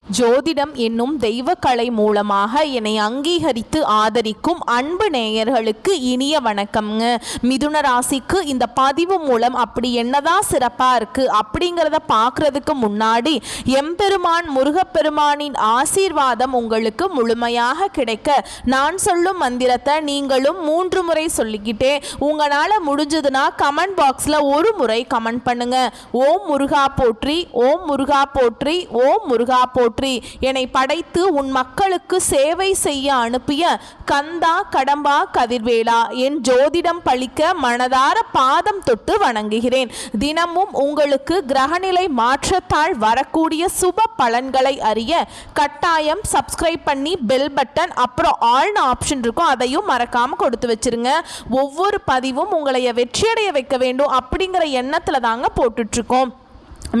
ஜோதிடம் என்னும் தெய்வக்கலை மூலமாக என்னை அங்கீகரித்து ஆதரிக்கும் அன்பு நேயர்களுக்கு இனிய வணக்கம்ங்க. மிதுன ராசிக்கு இந்த பதிவு மூலம் அப்படி என்னதான் சிறப்பாக இருக்குது அப்படிங்கிறத பார்க்குறதுக்கு முன்னாடி எம்பெருமான் முருகப்பெருமானின் ஆசீர்வாதம் உங்களுக்கு முழுமையாக கிடைக்க நான் சொல்லும் மந்திரத்தை நீங்களும் 3 முறை சொல்லிக்கிட்டே உங்களால் முடிஞ்சதுன்னா கமெண்ட் பாக்ஸில் ஒரு முறை கமெண்ட் பண்ணுங்க. ஓம் முருகா போற்றி, ஓம் முருகா போற்றி, ஓம் முருகா போற்றி. என்னை படைத்து உன் மக்களுக்கு சேவை செய்ய அனுப்பிய கந்தா கடம்பா கதிர்வேலா, என் ஜோதிடம் பழிக்க மனதார பாதம் தொட்டு வணங்குகிறேன். தினமும் உங்களுக்கு கிரகநிலை மாற்றத்தால் வரக்கூடிய சுப பலன்களை அறிய கட்டாயம் சப்ஸ்கிரைப் பண்ணி பெல் பட்டன் அப்புறம் ஆல்னு ஆப்ஷன் இருக்கும், அதையும் மறக்காம கொடுத்து வச்சிருங்க. ஒவ்வொரு பதிவும் உங்களை வெற்றியடைய வைக்க வேண்டும் அப்படிங்கிற எண்ணத்துல தாங்க போட்டுட்டு இருக்கோம்.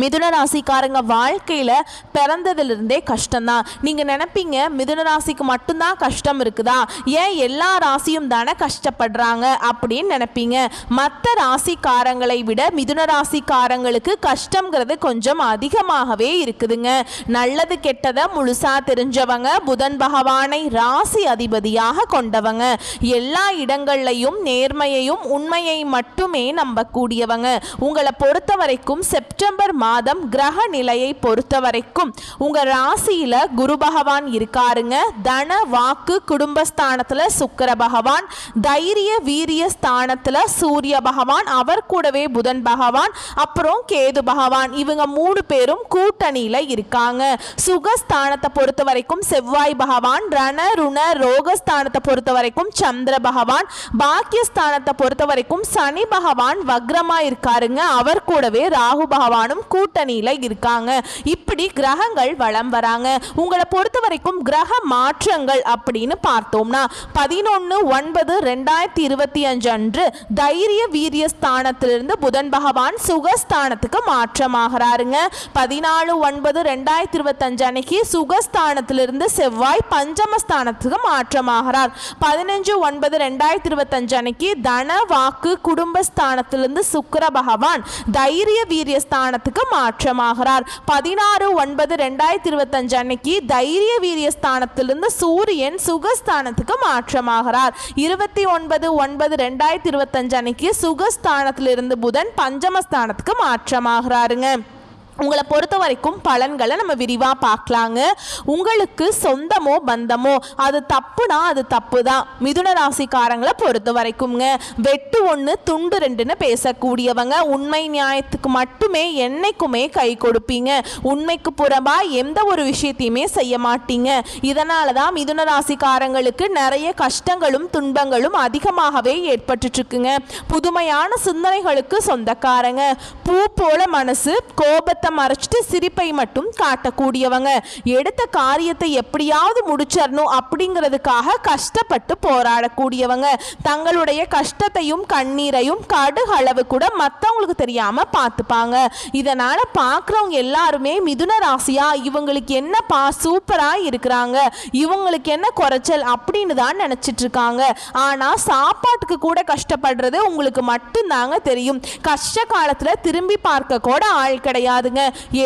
மிதுன ராசிக்காரங்க வாழ்க்கையில் பிறந்ததிலிருந்தே கஷ்டம்தான். நீங்கள் நினைப்பீங்க மிதுன ராசிக்கு மட்டும்தான் கஷ்டம் இருக்குதா, ஏன் எல்லா ராசியும் தானே கஷ்டப்படுறாங்க அப்படின்னு நினைப்பீங்க. மற்ற ராசிக்காரங்களை விட மிதுன ராசிக்காரங்களுக்கு கஷ்டங்கிறது கொஞ்சம் அதிகமாகவே இருக்குதுங்க. நல்லது கெட்டதை முழுசாக தெரிஞ்சவங்க, புதன் பகவானை ராசி அதிபதியாக கொண்டவங்க, எல்லா இடங்கள்லையும் நேர்மையையும் உண்மையை மட்டுமே நம்பக்கூடியவங்க. உங்களை பொறுத்த வரைக்கும் செப்டம்பர் மாதம் கிரக நிலையை பொறுத்த வரைக்கும் உங்க ராசியில குரு பகவான் இருக்காருங்க. தன வாக்கு குடும்பஸ்தானத்துல சுக்கிர பகவான், தைரிய வீரிய ஸ்தானத்துல சூரிய பகவான், அவர் கூடவே புதன் பகவான், அப்புறம் கேது பகவான், இவங்க 3 பேரும் கூட்டணியில இருக்காங்க. சுகஸ்தானத்தை பொறுத்த வரைக்கும் செவ்வாய் பகவான், ரண ருண ரோகஸ்தானத்தை பொறுத்த வரைக்கும் சந்திர பகவான், பாக்கியஸ்தானத்தை பொறுத்த வரைக்கும் சனி பகவான் வக்ரமா இருக்காருங்க. அவர் கூடவே ராகு பகவானும் கூட்டணியில இருக்காங்க. இப்படி கிரகங்கள் வலம் வராங்க. உங்களை பொறுத்த வரைக்கும் கிரக மாற்றங்கள் அப்படின்னு பார்த்தோம்னா 11/9/2025 அன்று தைரிய வீரிய ஸ்தானத்திலிருந்து புதன் பகவான் சுகஸ்தானத்துக்கு மாற்றமாகிறாருங்க. 14/9/2025 அன்னைக்கு சுகஸ்தானத்திலிருந்து செவ்வாய் பஞ்சமஸ்தானத்துக்கு மாற்றமாகிறார். 15/9/2025 அன்னைக்கு தன வாக்கு குடும்பஸ்தானத்திலிருந்து சுக்கிர பகவான் தைரிய வீரிய ஸ்தானத்துக்கு மாற்றமாகிறார். 16/9/2025 அன்னைக்கு தைரிய வீரிய ஸ்தானத்திலிருந்து சூரியன் சுகஸ்தானத்துக்கு மாற்றமாகிறார். 29/9/2025 அன்னைக்கு சுகஸ்தானத்திலிருந்து புதன் பஞ்சமஸ்தானத்துக்கு மாற்றமாகிறாருங்க. உங்களை பொறுத்த வரைக்கும் பலன்களை நம்ம விரிவாக பார்க்கலாங்க. உங்களுக்கு சொந்தமோ பந்தமோ அது தப்புனா அது தப்பு தான். மிதுன ராசிக்காரங்களை பொறுத்த வரைக்கும்ங்க வெட்டு 1 துண்டு 2ன்னு பேசக்கூடியவங்க. உண்மை நியாயத்துக்கு மட்டுமே என்னைக்குமே கை கொடுப்பீங்க. உண்மைக்கு புறம்பா எந்த ஒரு விஷயத்தையுமே செய்ய மாட்டீங்க. இதனால தான் மிதுன ராசிக்காரங்களுக்கு நிறைய கஷ்டங்களும் துன்பங்களும் அதிகமாகவே ஏற்பட்டு இருக்குங்க. புதுமையான சிந்தனைகளுக்கு சொந்தக்காரங்க. பூ போல மனசு, கோபத்தை மறைச்சிட்டு சிரிப்பை மட்டும் காட்டக்கூடியவங்க. எடுத்த காரியத்தை எப்படியாவது முடிச்சிடணும் அப்படிங்கிறதுக்காக கஷ்டப்பட்டு போராடக்கூடியவங்க. தங்களுடைய கஷ்டத்தையும் கண்ணீரையும் கடுகளவு கூட மற்றவங்களுக்கு தெரியாம பார்த்துப்பாங்க. இதனால பார்க்குறவங்க எல்லாருமே மிதுன ராசியா இவங்களுக்கு என்னப்பா சூப்பரா இருக்கிறாங்க, இவங்களுக்கு என்ன குறைச்சல் அப்படின்னு தான் நினைச்சிட்டு இருக்காங்க. ஆனா சாப்பாட்டுக்கு கூட கஷ்டப்படுறது உங்களுக்கு மட்டும்தாங்க தெரியும். கஷ்ட காலத்துல திரும்பி பார்க்க கூட ஆள் கிடையாதுங்க.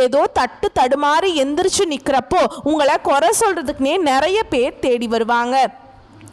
ஏதோ தட்டு தடுமாறி எந்திரிச்சு நிக்கிறப்போ உங்களை குறை சொல்றதுக்குனே நிறைய பேர் தேடி வருவாங்க.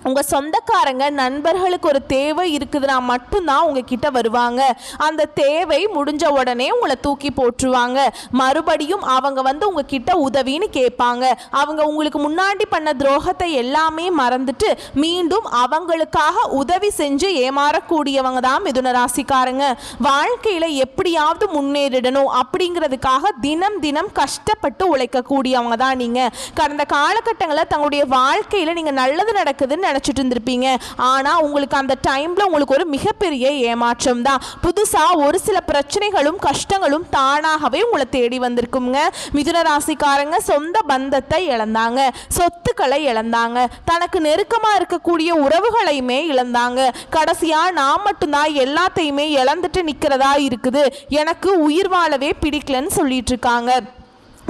உங்கள் சொந்தக்காரங்க நண்பர்களுக்கு ஒரு தேவை இருக்குதுன்னா மட்டும்தான் உங்ககிட்ட வருவாங்க. அந்த தேவை முடிஞ்ச உடனே உங்களை தூக்கி போட்டுருவாங்க. மறுபடியும் அவங்க வந்து உங்ககிட்ட உதவின்னு கேட்பாங்க. அவங்க உங்களுக்கு முன்னாடி பண்ண துரோகத்தை எல்லாமே மறந்துட்டு மீண்டும் அவங்களுக்காக உதவி செஞ்சு ஏமாறக்கூடியவங்க தான் மிதுன ராசிக்காரங்க. வாழ்க்கையில் எப்படியாவது முன்னேறிடணும் அப்படிங்கிறதுக்காக தினம் தினம் கஷ்டப்பட்டு உழைக்கக்கூடியவங்க தான் நீங்கள். கடந்த காலகட்டங்களில் தங்களுடைய வாழ்க்கையில் நீங்கள் நல்லது நடக்குதுன்னு நினைச்சிட்டு இருந்திருப்பீங்க. ஆனா உங்களுக்கு அந்த டைம்ல உங்களுக்கு ஒரு மிகப்பெரிய ஏமாற்றம் தான். புதுசா ஒரு சில பிரச்சனைகளும் கஷ்டங்களும் தானாகவே உங்களை தேடி வந்திருக்குங்க. மிதுன ராசிக்காரங்க சொந்த பந்தத்தை இழந்தாங்க, சொத்துக்களை இழந்தாங்க, தனக்கு நெருக்கமா இருக்கக்கூடிய உறவுகளையுமே இழந்தாங்க. கடைசியா நான் மட்டும்தான் எல்லாத்தையுமே இழந்துட்டு நிக்கிறதா இருக்குது, எனக்கு உயிர் வாழவே பிடிக்கலன்னு சொல்லிட்டு இருக்காங்க.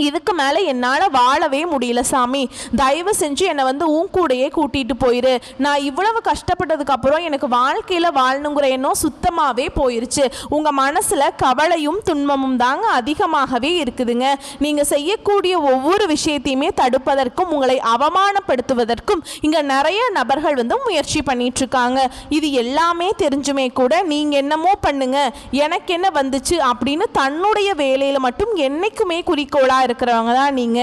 இதுக்கு மேலே என்னால் வாழவே முடியல சாமி, தயவு செஞ்சு என்னை வந்து உன் கூடையே கூட்டிகிட்டு போயிரு. நான் இவ்வளவு கஷ்டப்பட்டதுக்கப்புறம் எனக்கு வாழ்க்கையில் வாழணுங்கிற எண்ணம் சுத்தமாகவே போயிருச்சு. உங்கள் மனசில் கவலையும் துன்பமும் தாங்க அதிகமாகவே இருக்குதுங்க. நீங்கள் செய்யக்கூடிய ஒவ்வொரு விஷயத்தையுமே தடுப்பதற்கும் உங்களை அவமானப்படுத்துவதற்கும் இங்கே நிறைய நபர்கள் வந்து முயற்சி பண்ணிகிட்ருக்காங்க. இது எல்லாமே தெரிஞ்சுமே கூட நீங்கள் என்னமோ பண்ணுங்க, எனக்கு என்ன வந்துச்சு அப்படின்னு தன்னுடைய வேலையில் மட்டும் என்னைக்குமே குறிக்கோளாக இருக்கிறவங்க தான் நீங்க.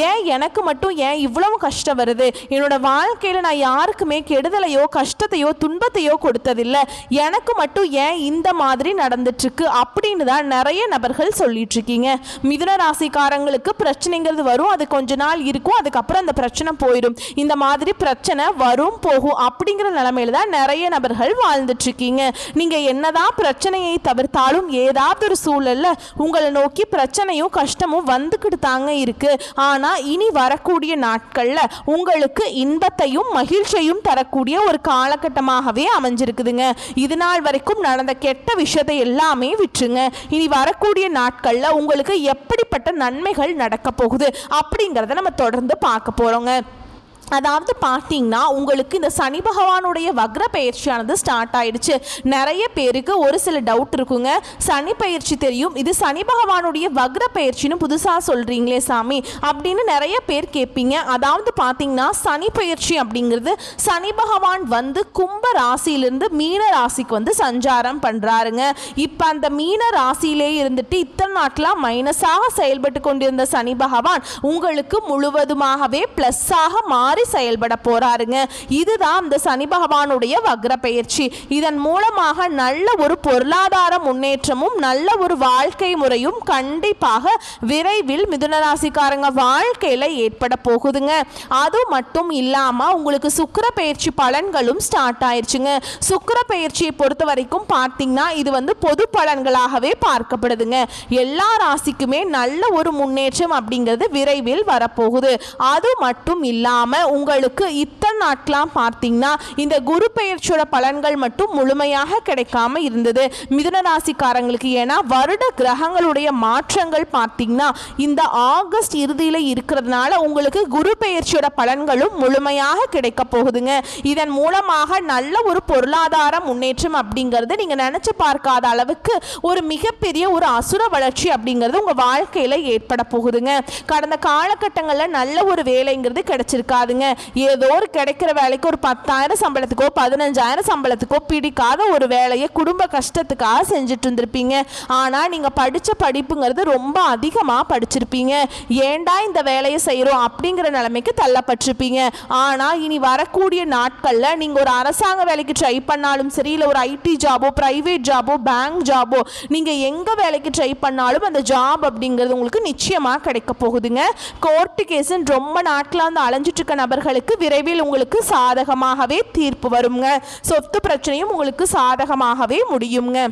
ஏன் எனக்கு மட்டும் ஏன் இவ்வளவு கஷ்டம் வருது? என்னோட வாழ்க்கையில நான் யாருக்குமே கெடுதலையோ கஷ்டத்தையோ துன்பத்தையோ கொடுத்ததில்லை, எனக்கு மட்டும் ஏன் இந்த மாதிரி நடந்துட்டு இருக்கு அப்படின்னு தான் நிறைய நபர்கள் சொல்லிட்டு இருக்கீங்க. மிதுன ராசிக்காரங்களுக்கு பிரச்சனைங்கிறது வரும், அது கொஞ்ச நாள் இருக்கும், அதுக்கப்புறம் அந்த பிரச்சனை போயிடும். இந்த மாதிரி பிரச்சனை வரும் போகும் அப்படிங்கிற நிலைமையில தான் நிறைய நபர்கள் வாழ்ந்துட்டு இருக்கீங்க. நீங்க என்னதான் பிரச்சனையை தவிர்த்தாலும் ஏதாவது ஒரு சூழல்ல உங்களை நோக்கி பிரச்சனையும் கஷ்டமும் வந்துக்கிட்டு தாங்க இருக்கு. ஆனா இனி வரக்கூடிய நாட்கள்ல உங்களுக்கு இன்பத்தையும் மகிழ்ச்சியையும் தரக்கூடிய ஒரு காலகட்டமாகவே அமைஞ்சிருக்குதுங்க. இது நாள் வரைக்கும் நடந்த கெட்ட விஷயத்தை எல்லாமே விட்டுருங்க. இனி வரக்கூடிய நாட்கள்ல உங்களுக்கு எப்படிப்பட்ட நன்மைகள் நடக்க போகுது அப்படிங்கிறத நம்ம தொடர்ந்து பார்க்க போறோங்க. அதாவது பார்த்தீங்கன்னா உங்களுக்கு இந்த சனி பகவானுடைய வக்ர பயிற்சியானது ஸ்டார்ட் ஆயிடுச்சு. நிறைய பேருக்கு ஒரு சில டவுட் இருக்குங்க, சனி பயிற்சி தெரியும், இது சனி பகவானுடைய வக்ர பயிற்சின்னு புதுசாக சொல்கிறீங்களே சாமி அப்படின்னு நிறைய பேர் கேட்பீங்க. அதாவது பார்த்தீங்கன்னா சனி பயிற்சி அப்படிங்கிறது சனி பகவான் வந்து கும்ப ராசியிலிருந்து மீன ராசிக்கு வந்து சஞ்சாரம் பண்ணுறாருங்க. இப்போ அந்த மீன ராசியிலே இருந்துட்டு இத்தனை நாட்களாக மைனஸாக செயல்பட்டு கொண்டிருந்த சனி பகவான் உங்களுக்கு முழுவதுமாகவே ப்ளஸ்ஸாக மாறி செயல்பட போறாருங்க. இதுதான் இந்த சனி பகவானுடைய வக்ர பயிற்சி. இதன் மூலமாக நல்ல ஒரு பொருளாதார முன்னேற்றமும் நல்ல ஒரு வாழ்க்கை முறையும் கண்டிப்பாக விரைவில் மிதுன ராசிக்காரங்க வாழ்க்கையில ஏற்பட போகுதுங்க. அது மட்டும் இல்லாம உங்களுக்கு சுக்கிர பயிற்சி பலன்களும் ஸ்டார்ட் ஆயிடுச்சுங்க. சுக்கிர பயிற்சியை பொறுத்த வரைக்கும் பார்த்தீங்கன்னா இது வந்து பொது பலன்களாகவே பார்க்கப்படுதுங்க. எல்லா ராசிக்குமே நல்ல ஒரு முன்னேற்றம் அப்படிங்கிறது விரைவில் வரப்போகுது. அது மட்டும் இல்லாம உங்களுக்கு இத்தனை நாட்களாம் பார்த்தீங்கன்னா இந்த குரு பெயர்ச்சியோட பலன்கள் மட்டும் முழுமையாக கிடைக்காம இருந்தது மிதுன ராசிக்காரங்களுக்கு. ஏன்னா வருட கிரகங்களுடைய மாற்றங்கள் பார்த்தீங்கன்னா இந்த ஆகஸ்ட் இறுதியில் இருக்கிறதுனால உங்களுக்கு குரு பெயர்ச்சியோட பலன்களும் முழுமையாக கிடைக்க போகுதுங்க. இதன் மூலமாக நல்ல ஒரு பொருளாதார முன்னேற்றம் அப்படிங்கிறது நீங்க நினைச்சு பார்க்காத அளவுக்கு ஒரு மிகப்பெரிய ஒரு அசுர வளர்ச்சி அப்படிங்கிறது உங்க வாழ்க்கையில ஏற்பட போகுதுங்க. கடந்த காலகட்டங்களில் நல்ல ஒரு வேலைங்கிறது கிடைச்சிருக்காதுங்க. ஏதோ ஒரு கிடைக்கிற வேலைக்கு ஒரு 10,000 சம்பளத்துக்கோ 15,000 சம்பளத்துக்கோ பிடிக்காத ஒரு வேலையை குடும்ப கஷ்டத்துக்காக செஞ்சுட்டு இருந்திருப்பீங்க. ஆனால் நீங்கள் படித்த படிப்புங்கிறது ரொம்ப அதிகமாக படிச்சிருப்பீங்க. ஏண்டா இந்த வேலையை செய்கிறோம் அப்படிங்கிற நிலைமைக்கு தள்ளப்பட்டிருப்பீங்க. ஆனால் இனி வரக்கூடிய நாட்களில் நீங்கள் ஒரு அரசாங்க வேலைக்கு ட்ரை பண்ணாலும் சரி, இல்லை ஒரு ஐடி ஜாபோ பிரைவேட் ஜாபோ பேங்க் ஜாபோ நீங்கள் எங்கே வேலைக்கு ட்ரை பண்ணாலும் அந்த ஜாப் அப்படிங்கிறது உங்களுக்கு நிச்சயமாக கிடைக்க போகுதுங்க. கோர்ட்டு கேஸுன்னு ரொம்ப நாட்களாக வந்து அலைஞ்சிட்டு இருக்க நபர்களுக்கு விரைவில் உங்களுக்கு சாதகமாகவே தீர்ப்பு வருங்க. சொத்து பிரச்சனையும் உங்களுக்கு சாதகமாகவே முடியுங்க.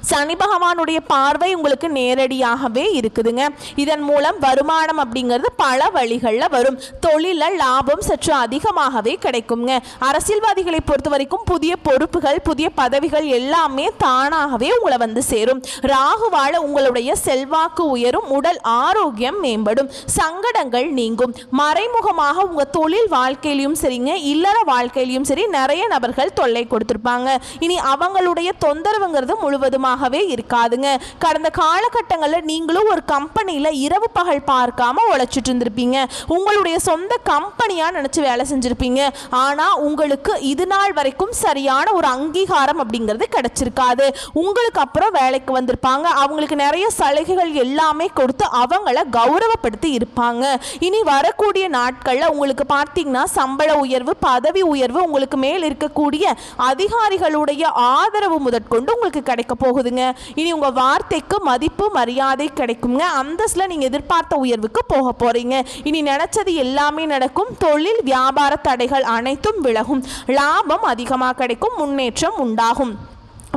சனி பகவானுடைய பார்வை உங்களுக்கு நேரடியாகவே இருக்குதுங்க. இதன் மூலம் வருமானம் அப்படிங்கிறது பல வழிகளில் வரும். தொழிலில் லாபம் சற்று அதிகமாகவே கிடைக்குங்க. அரசியல்வாதிகளை பொறுத்த வரைக்கும் புதிய பொறுப்புகள் புதிய பதவிகள் எல்லாமே தானாகவே உங்களை வந்து சேரும். ராகுவால உங்களுடைய செல்வாக்கு உயரும், உடல் ஆரோக்கியம் மேம்படும், சங்கடங்கள் நீங்கும். மறைமுகமாக உங்கள் தொழில் வாழ்க்கையிலையும் சரிங்க இல்லற வாழ்க்கையிலையும் சரி நிறைய நபர்கள் தொல்லை கொடுத்துருப்பாங்க. இனி அவங்களுடைய தொந்தரவுங்கிறது முழுவதுமாகவே இருக்காதுங்க. கடந்த காலகட்டங்களில் நீங்களும் ஒரு கம்பெனியில் இரவு பகல் பார்க்காம உழைச்சிட்டு இருந்திருப்பீங்க. உங்களுடைய சொந்த கம்பெனியாக நினச்சி வேலை செஞ்சுருப்பீங்க. ஆனால் உங்களுக்கு இது நாள் வரைக்கும் சரியான ஒரு அங்கீகாரம் அப்படிங்கிறது கிடைச்சிருக்காது. உங்களுக்கு அப்புறம் வேலைக்கு வந்திருப்பாங்க, அவங்களுக்கு நிறைய சலுகைகள் எல்லாமே கொடுத்து அவங்கள கௌரவப்படுத்தி இருப்பாங்க. இனி வரக்கூடிய நாட்களில் உங்களுக்கு பார்த்தீங்கன்னா சம்பள உயர்வு பதவி உயர்வு உங்களுக்கு மேல் இருக்கக்கூடிய அதிகாரிகளுடைய ஆதரவு முதற்கொண்டு உங்களுக்கு கிடைக்க போகுதுங்க. இனி உங்க வார்த்தைக்கு மதிப்பு மரியாதை கிடைக்குங்க. அந்தஸ்துல நீங்க எதிர்பார்த்த உயர்வுக்கு போக போறீங்க. இனி நினைச்சது எல்லாமே நடக்கும். தொழில் வியாபார தடைகள் அனைத்தும் விலகும். லாபம் அதிகமாக கிடைக்கும். முன்னேற்றம் உண்டாகும்.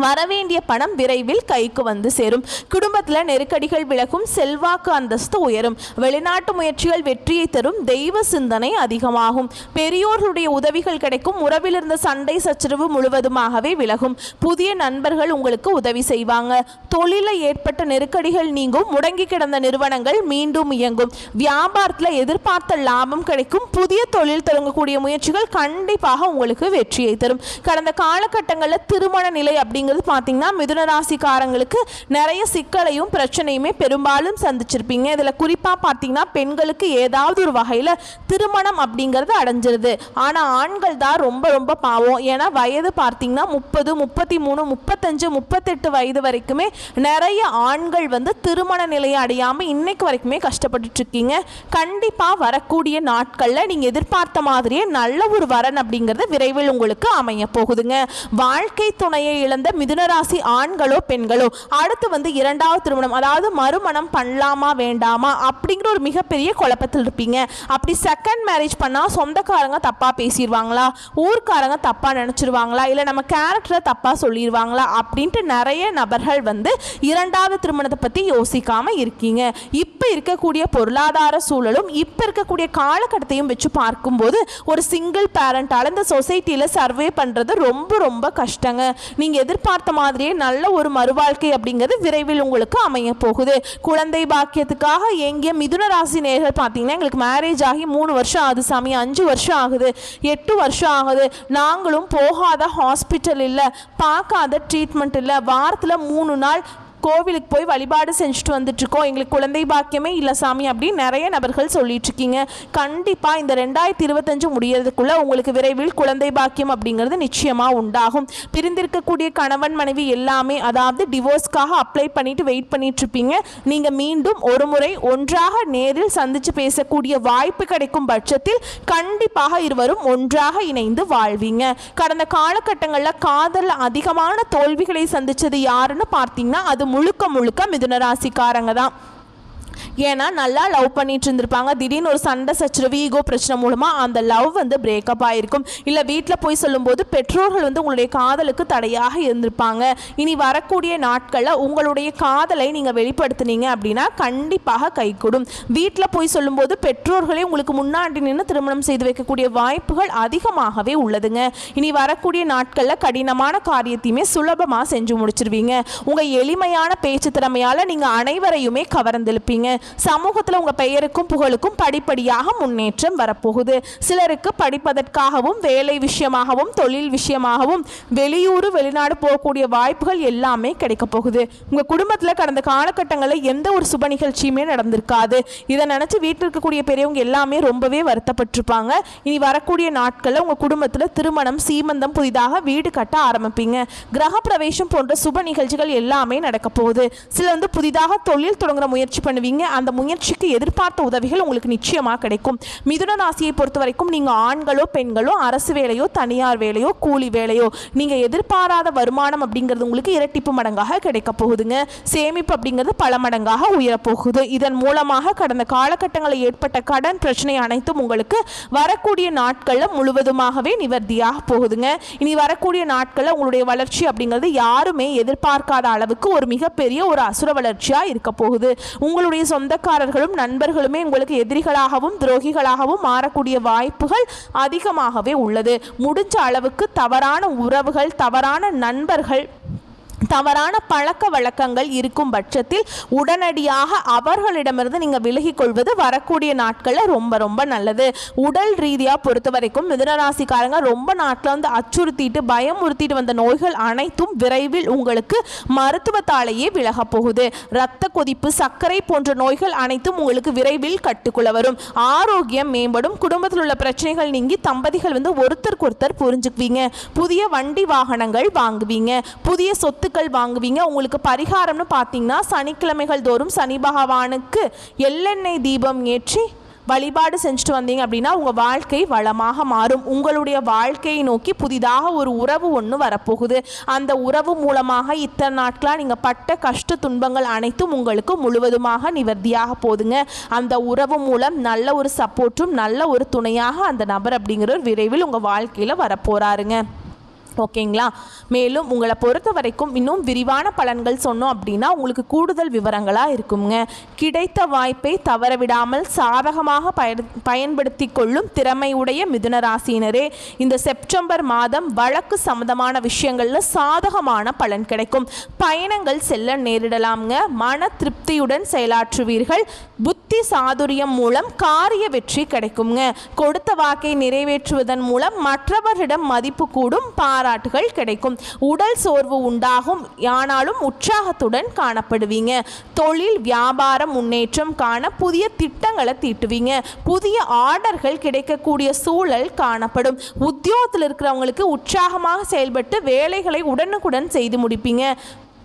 வரவேண்டிய பணம் விரைவில் கைக்கு வந்து சேரும். குடும்பத்தில் நெருக்கடிகள் விலகும், செல்வாக்கு அந்தஸ்து உயரும், வெளிநாட்டு முயற்சிகள் வெற்றியை தரும், தெய்வ சிந்தனை அதிகமாகும், பெரியோர்களுடைய உதவிகள் கிடைக்கும், உறவில் இருந்த சண்டை சச்சரவு முழுவதுமாகவே விலகும், புதிய நண்பர்கள் உங்களுக்கு உதவி செய்வாங்க, தொழிலில் ஏற்பட்ட நெருக்கடிகள் நீங்கும், முடங்கி கிடந்த நிறுவனங்கள் மீண்டும் இயங்கும், வியாபாரத்தில் எதிர்பார்த்த லாபம் கிடைக்கும், புதிய தொழில் தொடங்கக்கூடிய முயற்சிகள் கண்டிப்பாக உங்களுக்கு வெற்றியை தரும். கடந்த காலகட்டங்களில் திருமண நிலை அப்படிங்கிறது பார்த்தீங்கன்னா மிதுன ராசிக்காரங்களுக்கு நிறைய சிக்கலையும் பிரச்சனையுமே பெரும்பாலும் சந்திச்சிருப்பீங்க. இதில் குறிப்பாக பார்த்தீங்கன்னா பெண்களுக்கு ஏதாவது ஒரு வகையில் திருமணம் அப்படிங்கிறது அடைஞ்சிருது. ஆனால் ஆண்கள் தான் ரொம்ப ரொம்ப பாவம். ஏன்னா வயது பார்த்தீங்கன்னா 30, 33, 35, 38 வயது வரைக்குமே நிறைய ஆண்கள் வந்து திருமண நிலையை அடையாமல் இன்னைக்கு வரைக்குமே கஷ்டப்பட்டு இருக்கீங்க. கண்டிப்பாக வரக்கூடிய நாட்களில் நீங்கள் எதிர்பார்த்த மாதிரியே நல்ல ஒரு வரன் அப்படிங்கிறது விரைவில் உங்களுக்கு அமைய போகுதுங்க. வாழ்க்கை துணையை இழந்த மிதுனராசி ஆண்களோ பெண்களோ அடுத்து வந்து இரண்டாவது திருமணம், அதாவது மறுமணம் பண்ணலாமா வேண்டாமா அப்படிங்கிற ஒரு மிகப்பெரிய குழப்பத்தில் இருப்பீங்க. அப்படி செகண்ட் மேரேஜ் பண்ணால் சொந்தக்காரங்க தப்பாக பேசிடுவாங்களா, ஊர்க்காரங்க தப்பாக நினச்சிருவாங்களா, இல்லை நம்ம கேரக்டரை தப்பாக சொல்லிடுவாங்களா அப்படின்ட்டு நிறைய நபர்கள் வந்து இரண்டாவது திருமணத்தை பற்றி யோசிக்காமல் இருக்கீங்க. இப்போ இருக்கக்கூடிய பொருளாதார சூழலும் இப்போ இருக்கக்கூடிய காலகட்டத்தையும் வச்சு பார்க்கும்போது ஒரு சிங்கிள் பேரண்டால் இந்த சொசைட்டியில் சர்வே பண்ணுறது ரொம்ப ரொம்ப கஷ்டங்க. நீங்கள் எதிர்பார்த்த மாதிரியே நல்ல ஒரு மறுவாழ்க்கை அப்படிங்கிறது விரைவில் உங்களுக்கு அமைய போகுது. குழந்தை பாக்கியத்துக்காக எங்கிய மிதுன ராசி நேயர்கள் பார்த்தீங்கன்னா எங்களுக்கு மேரேஜ் ஆகி 3 வருஷம் ஆகுது சாமி, 5 வருஷம் ஆகுது, 8 வருஷம் ஆகுது, நாங்களும் போகாத ஹாஸ்பிட்டல் இல்லை, பார்க்காத ட்ரீட்மெண்ட் இல்லை, வாரத்தில் 3 நாள் கோவிலுக்கு போய் வழிபாடு செஞ்சுட்டு வந்துட்டுருக்கோம், எங்களுக்கு குழந்தை பாக்கியமே இல்லை சாமி அப்படின்னு நிறைய நபர்கள் சொல்லிட்டு இருக்கீங்க. கண்டிப்பாக இந்த 2025 முடியறதுக்குள்ள உங்களுக்கு விரைவில் குழந்தை பாக்கியம் அப்படிங்கிறது நிச்சயமாக உண்டாகும். பிரிந்திருக்கக்கூடிய கணவன் மனைவி எல்லாமே அதாவது டிவோர்ஸ்க்காக அப்ளை பண்ணிட்டு வெயிட் பண்ணிட்டு இருப்பீங்க. நீங்கள் மீண்டும் ஒரு முறை ஒன்றாக நேரில் சந்தித்து பேசக்கூடிய வாய்ப்பு கிடைக்கும் பட்சத்தில் கண்டிப்பாக இருவரும் ஒன்றாக இணைந்து வாழ்வீங்க. கடந்த காலகட்டங்களில் காதல் அதிகமான தோல்விகளை சந்தித்தது யாருன்னு பார்த்தீங்கன்னா அது முழுக்க முழுக்க மிதுன ராசிக்காரங்க தான். ஏன்னா நல்லா லவ் பண்ணிட்டு இருந்திருப்பாங்க, திடீர்னு ஒரு சண்டை சச்சரவு ஈகோ பிரச்சனை மூலமாக அந்த லவ் வந்து பிரேக்கப் ஆகிருக்கும். இல்லை வீட்டில் போய் சொல்லும்போது பெற்றோர்கள் வந்து உங்களுடைய காதலுக்கு தடையாக இருந்திருப்பாங்க. இனி வரக்கூடிய நாட்களில் உங்களுடைய காதலை நீங்கள் வெளிப்படுத்தினீங்க அப்படின்னா கண்டிப்பாக கைகூடும். வீட்டில் போய் சொல்லும்போது பெற்றோர்களே உங்களுக்கு முன்னாடி நின்று திருமணம் செய்து வைக்கக்கூடிய வாய்ப்புகள் அதிகமாகவே உள்ளதுங்க. இனி வரக்கூடிய நாட்களில் கடினமான காரியத்தையுமே சுலபமாக செஞ்சு முடிச்சிருவீங்க. உங்கள் எளிமையான பேச்சு திறமையால் நீங்கள் அனைவரையுமே கவர்ந்திருப்பீங்க. சமூகத்தில் உங்கள் பெயருக்கும் புகழுக்கும் படிப்படியாக முன்னேற்றம் வரப்போகுது. சிலருக்கு படிப்பதற்காகவும் வேலை விஷயமாகவும் தொழில் விஷயமாகவும் வெளியூர் வெளிநாடு போகக்கூடிய வாய்ப்புகள் எல்லாமே கிடைக்க போகுது. உங்கள் குடும்பத்தில் கடந்த காலகட்டங்களில் எந்த ஒரு சுப நிகழ்ச்சியுமே நடந்திருக்காது. இதை நினச்சி வீட்டில் இருக்கக்கூடிய பெரியவங்க எல்லாமே ரொம்பவே வருத்தப்பட்டிருப்பாங்க. இனி வரக்கூடிய நாட்களில் உங்கள் குடும்பத்தில் திருமணம், சீமந்தம், புதிதாக வீடு கட்ட ஆரம்பிப்பீங்க. கிரக பிரவேசம் போன்ற சுப நிகழ்ச்சிகள் எல்லாமே நடக்க போகுது. சிலர் வந்து புதிதாக தொழில் தொடங்குற முயற்சி பண்ணுவீங்க. அந்த முயற்சிக்கு எதிர்பார்த்த உதவிகள் உங்களுக்கு நிச்சயமாக கிடைக்கும். மிதுன ராசியை பொறுத்த வரைக்கும் நீங்கள் ஆண்களோ பெண்களோ அரசு வேலையோ தனியார் வேலையோ கூலி வேலையோ நீங்கள் எதிர்பாராத வருமானம் அப்படிங்கிறது உங்களுக்கு இரட்டிப்பு மடங்காக கிடைக்க போகுதுங்க. சேமிப்பு அப்படிங்கிறது பல மடங்காக உயரப்போகுது. இதன் மூலமாக கடந்த காலகட்டங்களில் ஏற்பட்ட கடன் பிரச்சனை அனைத்தும் உங்களுக்கு வரக்கூடிய நாட்களில் முழுவதுமாகவே நிவர்த்தியாக போகுதுங்க. இனி வரக்கூடிய நாட்களில் உங்களுடைய வளர்ச்சி அப்படிங்கிறது யாருமே எதிர்பார்க்காத அளவுக்கு ஒரு மிகப்பெரிய ஒரு அசுர வளர்ச்சியாக இருக்க போகுது. உங்களுடைய சொந்தக்காரர்களும் நண்பர்களுமே உங்களுக்கு எதிரிகளாகவும் துரோகிகளாகவும் மாறக்கூடிய வாய்ப்புகள் அதிகமாகவே உள்ளது. முடிஞ்ச அளவுக்கு தவறான உறவுகள், தவறான நண்பர்கள், தவறான பழக்க வழக்கங்கள் இருக்கும் பட்சத்தில் உடனடியாக அவர்களிடமிருந்து நீங்கள் விலகிக் கொள்வது வரக்கூடிய நாட்களில் ரொம்ப ரொம்ப நல்லது. உடல் ரீதியாக பொறுத்த வரைக்கும் மிதுனராசிக்காரங்க ரொம்ப நாட்டில் வந்து அச்சுறுத்திட்டு பயமுறுத்திட்டு வந்த நோய்கள் அனைத்தும் விரைவில் உங்களுக்கு மருத்துவத்தாலேயே விலக போகுது. இரத்த கொதிப்பு, சர்க்கரை போன்ற நோய்கள் அனைத்தும் உங்களுக்கு விரைவில் கட்டுக்குள்ள வரும். ஆரோக்கியம் மேம்படும். குடும்பத்தில் உள்ள பிரச்சனைகள் நீங்கி தம்பதிகள் வந்து ஒருத்தருக்கு ஒருத்தர் புரிஞ்சுக்குவீங்க. புதிய வண்டி வாகனங்கள் வாங்குவீங்க, புதிய சொத்து வாங்குவீங்க. உங்களுக்கு பரிகாரம்னு பார்த்தீங்கன்னா சனிக்கிழமைகள் தோறும் சனி பகவானுக்கு எள்ளெண்ணெய் தீபம் ஏற்றி வழிபாடு செஞ்சுட்டு வந்தீங்க அப்படின்னா உங்கள் வாழ்க்கை வளமாக மாறும். உங்களுடைய வாழ்க்கையை நோக்கி புதிதாக ஒரு உறவு ஒன்று வரப்போகுது. அந்த உறவு மூலமாக இத்தனை நாட்களாக நீங்கள் பட்ட கஷ்ட துன்பங்கள் அனைத்தும் உங்களுக்கு முழுவதுமாக நிவர்த்தியாக போதுங்க. அந்த உறவு மூலம் நல்ல ஒரு சப்போர்ட்டும் நல்ல ஒரு துணையாக அந்த நபர் அப்படிங்கிற விரைவில் உங்கள் வாழ்க்கையில் வரப்போறாருங்க. ஓகேங்களா? மேலும் உங்களை பொறுத்த வரைக்கும் இன்னும் விரிவான பலன்கள் சொன்னோம் அப்படின்னா உங்களுக்கு கூடுதல் விவரங்களாக இருக்குங்க. கிடைத்த வாய்ப்பை தவறவிடாமல் சாதகமாக பயன்படுத்தி கொள்ளும் திறமையுடைய மிதுன ராசியினரே, இந்த செப்டம்பர் மாதம் வழக்கு சம்பந்தமான விஷயங்களில் சாதகமான பலன் கிடைக்கும். பயணங்கள் செல்ல நேரிடலாம்ங்க. மன திருப்தியுடன் செயலாற்றுவீர்கள். புத்தி சாதுரியம் மூலம் காரிய வெற்றி கிடைக்குங்க. கொடுத்த வாக்கை நிறைவேற்றுவதன் மூலம் மற்றவரிடம் மதிப்பு கூடும். பாராட்டுகள் கிடைக்கும். உடல் சோர்வு உண்டாகும், ஆனாலும் உற்சாகத்துடன் காணப்படுவீங்க. தொழில் வியாபாரம் முன்னேற்றம் காண புதிய திட்டங்களை தீட்டுவீங்க. புதிய ஆர்டர்கள் கிடைக்கக்கூடிய சூழல் காணப்படும். உத்தியோகத்தில் இருக்கிறவங்களுக்கு உற்சாகமாக செயல்பட்டு வேலைகளை உடனுக்குடன் செய்து முடிப்பீங்க.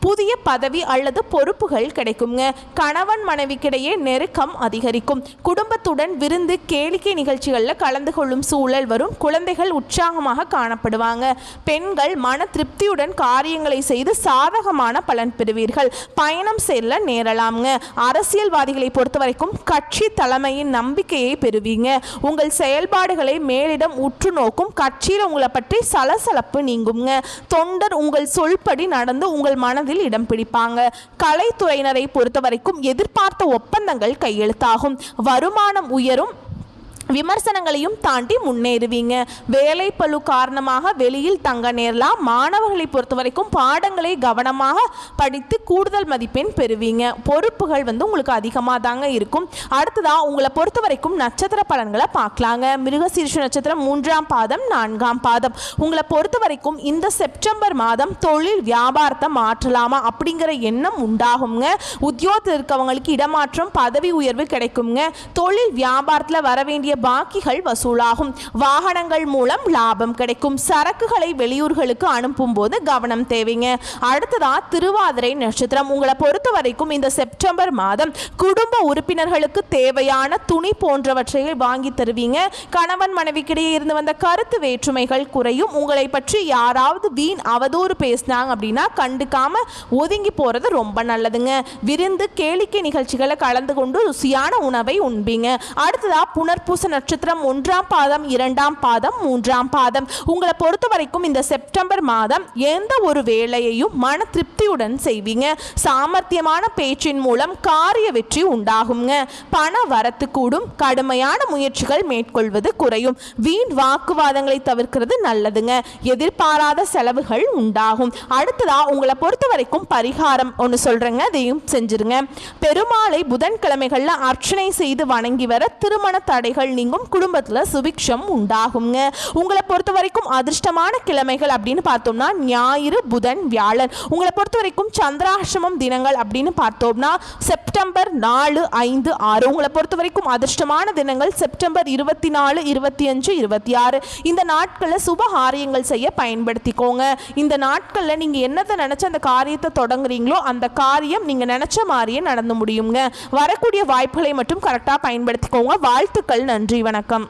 புதிய பதவி அல்லது பொறுப்புகள் கிடைக்குங்க. கணவன் மனைவிக்கிடையே நெருக்கம் அதிகரிக்கும். குடும்பத்துடன் விருந்து கேளிக்கை நிகழ்ச்சிகளில் கலந்து கொள்ளும் சூழல் வரும். குழந்தைகள் உற்சாகமாக காணப்படுவாங்க. பெண்கள் மன திருப்தியுடன் காரியங்களை செய்து சாதகமான பலன் பெறுவீர்கள். பயணம் செல்ல நேரலாம்ங்க. அரசியல்வாதிகளை பொறுத்த வரைக்கும் கட்சி தலைமையின் நம்பிக்கையை பெறுவீங்க. உங்கள் செயல்பாடுகளை மேலிடம் உற்று நோக்கும். கட்சியில் உங்களை பற்றி சலசலப்பு நீங்குங்க. தொண்டர் உங்கள் சொல்படி நடந்து உங்கள் மனதில் இடம் பிடிப்பாங்க. கலைத்துறையினரை பொறுத்த வரைக்கும் எதிர்பார்த்த ஒப்பந்தங்கள் கையெழுத்தாகும். வருமானம் உயரும். விமர்சனங்களையும் தாண்டி முன்னேறுவீங்க. வேலை பளு காரணமாக வெளியில் தங்க நேரலாம். மாணவர்களை பொறுத்த வரைக்கும் பாடங்களை கவனமாக படித்து கூடுதல் மதிப்பெண் பெறுவீங்க. பொறுப்புகள் உங்களுக்கு அதிகமாக தாங்க இருக்கும். அடுத்ததாக உங்களை பொறுத்த வரைக்கும் நட்சத்திர பலன்களை பார்க்கலாங்க. மிருகசீரிஷ நட்சத்திரம் 3ஆம் பாதம் 4ஆம் பாதம். உங்களை பொறுத்த வரைக்கும் இந்த செப்டம்பர் மாதம் தொழில் வியாபாரத்தை மாற்றலாமா அப்படிங்கிற எண்ணம் உண்டாகுங்க. உத்தியோகத்தில் இருக்கவங்களுக்கு இடமாற்றம் பதவி உயர்வு கிடைக்குங்க. தொழில் வியாபாரத்தில் வர வேண்டிய பாக்கிகள் வசூலாகும். வாகனங்கள் மூலம் லாபம் கிடைக்கும். சரக்குகளை வெளியூர்களுக்கு அனுப்பும் போது கவனம் தேவைங்க. அடுத்ததா திருவாதிரை நட்சத்திரம். உங்களை பொறுத்த வரைக்கும் இந்த செப்டம்பர் மாதம் குடும்ப உறுப்பினர்களுக்கு தேவையான துணி போன்றவற்றை வாங்கி தருவீங்க. கணவன் மனைவிக்கிடையே இருந்து வந்த கருத்து வேற்றுமைகள் குறையும். உங்களை பற்றி யாராவது வீண் அவதூறு பேசினாங்க அப்படின்னா கண்டுக்காம ஒதுங்கி போறது ரொம்ப நல்லதுங்க. விருந்து கேளிக்கை நிகழ்ச்சிகளை கலந்து கொண்டு ருசியான உணவை உண்பீங்க. அடுத்ததா புனர்பூச நட்சத்திரம் 1ஆம் பாதம் 2ஆம் பாதம் 3ஆம் பாதம். உங்களை பொறுத்த வரைக்கும் இந்த செப்டம்பர் மாதம் எந்த ஒரு வேலையையும் மன திருப்தியுடன் செய்வீங்க. சாமர்த்தியமான பேச்சின் மூலம் காரிய வெற்றி உண்டாகுங்க. பண வரத்து கூடும். கடுமையான முயற்சிகள் மேற்கொள்வது குறையும். வீண் வாக்குவாதங்களை தவிர்க்கிறது நல்லதுங்க. எதிர்பாராத செலவுகள் உண்டாகும். அடுத்ததா உங்களை பொறுத்த வரைக்கும் பரிகாரம் ஒன்று சொல்றேங்க, அதையும் செஞ்சிருங்க. பெருமாளை புதன்கிழமைகள்ல அர்ச்சனை செய்து வணங்கி வர திருமண தடைகள் நீங்கும். குடும்பத்தில் சுபிக்ஷம் உண்டாகுங்க. உங்களை பொறுத்த வரைக்கும் அதிர்ஷ்டமான கிழமைகள் அப்படின்னு பார்த்தோம்னா ஞாயிறு, புதன், வியாழன். உங்களை பொறுத்த வரைக்கும் சந்திராஷ்டமம் தினங்கள் அப்படின்னு பார்த்தோம்னா செப்டம்பர் 4, 5, 6. உங்களை பொறுத்த வரைக்கும் அதிர்ஷ்டமான தினங்கள் செப்டம்பர் 24, 25, 26. இந்த நாட்களில் சுப காரியங்கள் செய்ய பயன்படுத்திக்கோங்க. இந்த நாட்களில் நீங்கள் என்னத்தை நினைச்ச அந்த காரியத்தை தொடங்குறீங்களோ அந்த காரியம் நீங்கள் நினைச்ச மாதிரியே நடந்து முடியுங்க. வரக்கூடிய வாய்ப்புகளை மட்டும் கரெக்டாக பயன்படுத்திக்கோங்க. வாழ்த்துக்கள். நன்றி. வணக்கம்.